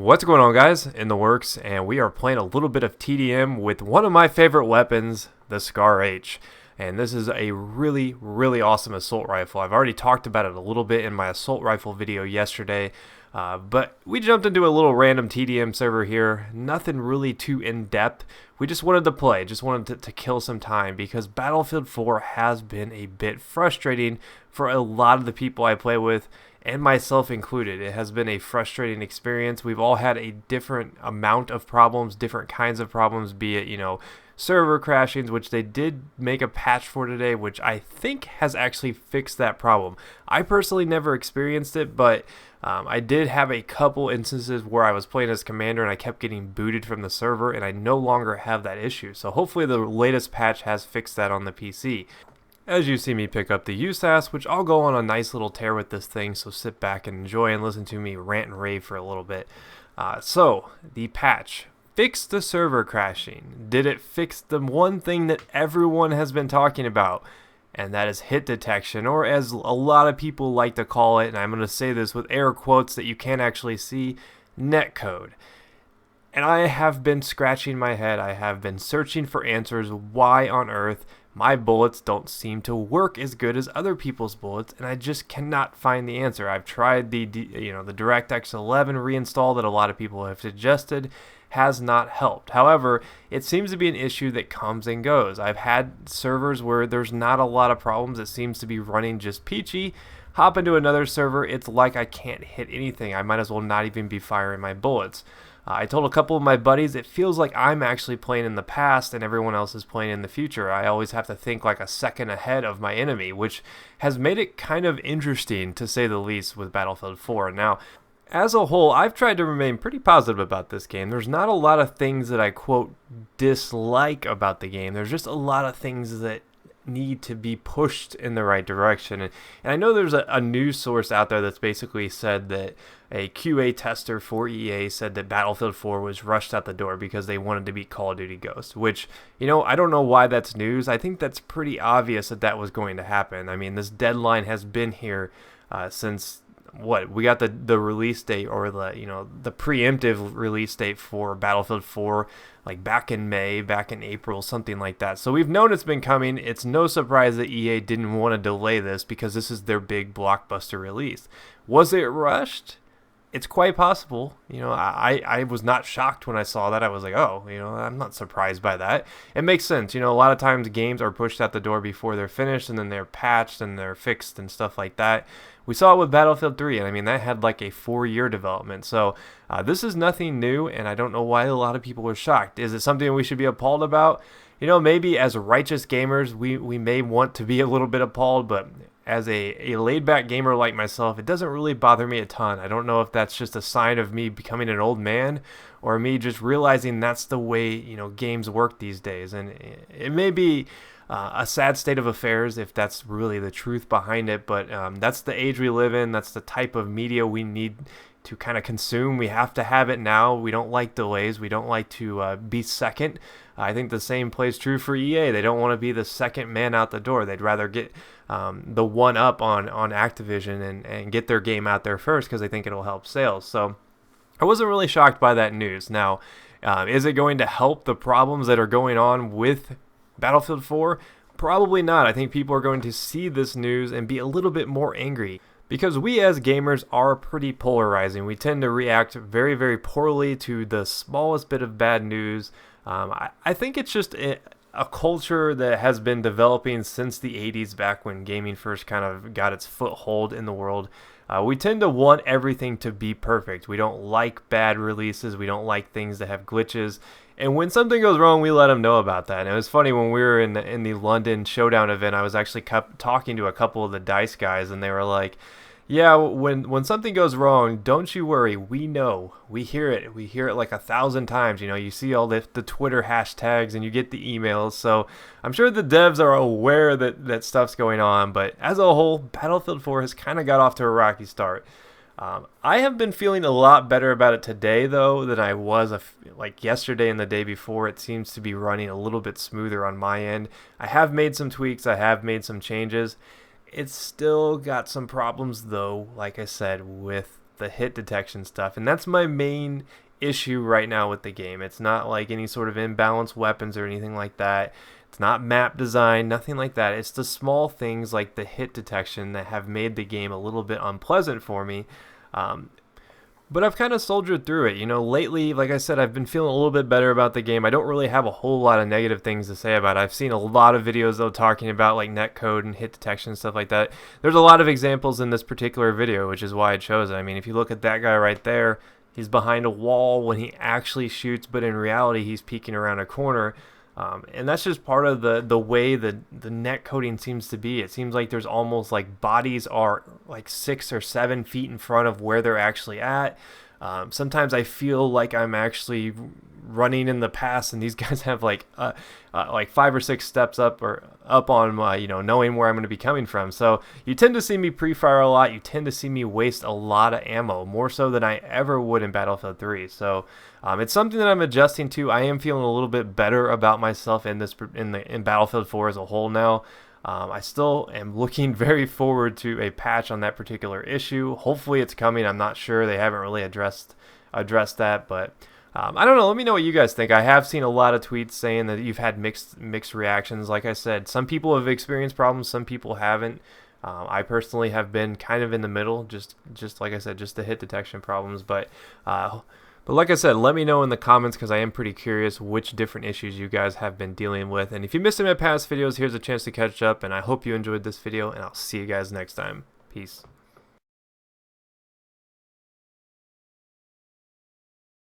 What's going on, guys? In the works, and we are playing a little bit of TDM with one of my favorite weapons, the Scar H. And this is a really, really awesome assault rifle. I've already talked about it a little bit in my assault rifle video yesterday, but we jumped into a little random TDM server here. Nothing really too in-depth. We just wanted to play, just wanted to kill some time because Battlefield 4 has been a bit frustrating for a lot of the people I play with, and myself included. It has been a frustrating experience. We've all had a different amount of problems, different kinds of problems, be it, server crashings, which they did make a patch for today, which I think has actually fixed that problem. I personally never experienced it, but I did have a couple instances where I was playing as commander and I kept getting booted from the server, and I no longer have that issue. So hopefully the latest patch has fixed that on the PC. As you see me pick up the USAS, which I'll go on a nice little tear with this thing, so sit back and enjoy and listen to me rant and rave for a little bit. So, the patch fixed the server crashing. Did it fix the one thing that everyone has been talking about? And that is hit detection, or as a lot of people like to call it, and I'm going to say this with air quotes that you can't actually see, netcode. And I have been scratching my head. I have been searching for answers. Why on earth my bullets don't seem to work as good as other people's bullets, and I just cannot find the answer. I've tried the DirectX 11 reinstall that a lot of people have suggested, has not helped. However, it seems to be an issue that comes and goes. I've had servers where there's not a lot of problems. It seems to be running just peachy. Hop into another server, it's like I can't hit anything. I might as well not even be firing my bullets. I told a couple of my buddies it feels like I'm actually playing in the past and everyone else is playing in the future. I always have to think like a second ahead of my enemy, which has made it kind of interesting to say the least with Battlefield 4. Now, as a whole, I've tried to remain pretty positive about this game. There's not a lot of things that I, quote, dislike about the game. There's just a lot of things that need to be pushed in the right direction. And I know there's a news source out there that's basically said that a QA tester for EA said that Battlefield 4 was rushed out the door because they wanted to beat Call of Duty Ghosts, which, I don't know why that's news. I think that's pretty obvious that was going to happen. I mean, this deadline has been here since we got the release date, or the preemptive release date for Battlefield 4 like back in May, back in April, something like that. So we've known it's been coming. It's no surprise that EA didn't want to delay this because this is their big blockbuster release. Was it rushed? It's quite possible. I was not shocked when I saw that. I was like, oh, I'm not surprised by that. It makes sense. A lot of times games are pushed out the door before they're finished, and then they're patched and they're fixed and stuff like that. We saw it with Battlefield 3, and I mean, that had like a 4-year development. So this is nothing new, and I don't know why a lot of people were shocked. Is it something we should be appalled about? Maybe as righteous gamers, we may want to be a little bit appalled, but as a laid-back gamer like myself, it doesn't really bother me a ton. I don't know if that's just a sign of me becoming an old man or me just realizing that's the way, games work these days. And it may be a sad state of affairs if that's really the truth behind it, but that's the age we live in. That's the type of media we need to kind of consume. We have to have it now. We don't like delays. We don't like to be second. I think the same plays true for EA. They don't want to be the second man out the door. They'd rather get the one up on Activision and get their game out there first because they think it'll help sales. So I wasn't really shocked by that news. Now, is it going to help the problems that are going on with Battlefield 4? Probably not. I think people are going to see this news and be a little bit more angry, because we as gamers are pretty polarizing. We tend to react very, very poorly to the smallest bit of bad news. I think it's just a culture that has been developing since the 80s, back when gaming first kind of got its foothold in the world. We tend to want everything to be perfect. We don't like bad releases. We don't like things that have glitches. And when something goes wrong, we let them know about that. And it was funny, when we were in the London Showdown event, I was actually talking to a couple of the DICE guys, and they were like, yeah, when something goes wrong, don't you worry. We know. We hear it. We hear it like 1,000 times. You see all the Twitter hashtags and you get the emails. So I'm sure the devs are aware that stuff's going on. But as a whole, Battlefield 4 has kind of got off to a rocky start. I have been feeling a lot better about it today, though, than I was like yesterday and the day before. It seems to be running a little bit smoother on my end. I have made some tweaks. I have made some changes. It's still got some problems, though, like I said, with the hit detection stuff, and that's my main issue right now with the game. It's not like any sort of imbalanced weapons or anything like that. It's not map design, nothing like that. It's the small things like the hit detection that have made the game a little bit unpleasant for me. But I've kind of soldiered through it. You know, lately, like I said, I've been feeling a little bit better about the game. I don't really have a whole lot of negative things to say about it. I've seen a lot of videos, though, talking about like netcode and hit detection and stuff like that. There's a lot of examples in this particular video, which is why I chose it. I mean, if you look at that guy right there, he's behind a wall when he actually shoots, but in reality, he's peeking around a corner. And that's just part of the way the net coding seems to be. It seems like there's almost like bodies are like 6 or 7 feet in front of where they're actually at. Sometimes I feel like I'm actually running in the past, and these guys have like 5 or 6 steps up on knowing where I'm going to be coming from. So you tend to see me pre-fire a lot. You tend to see me waste a lot of ammo, more so than I ever would in Battlefield 3. So it's something that I'm adjusting to. I am feeling a little bit better about myself in Battlefield 4 as a whole now. I still am looking very forward to a patch on that particular issue. Hopefully it's coming. I'm not sure. They haven't really addressed that, but I don't know. Let me know what you guys think. I have seen a lot of tweets saying that you've had mixed reactions. Like I said, some people have experienced problems, some people haven't. I personally have been kind of in the middle, just like I said, just the hit detection problems. But like I said, let me know in the comments, because I am pretty curious which different issues you guys have been dealing with. And if you missed any of my past videos, here's a chance to catch up. And I hope you enjoyed this video, and I'll see you guys next time. Peace.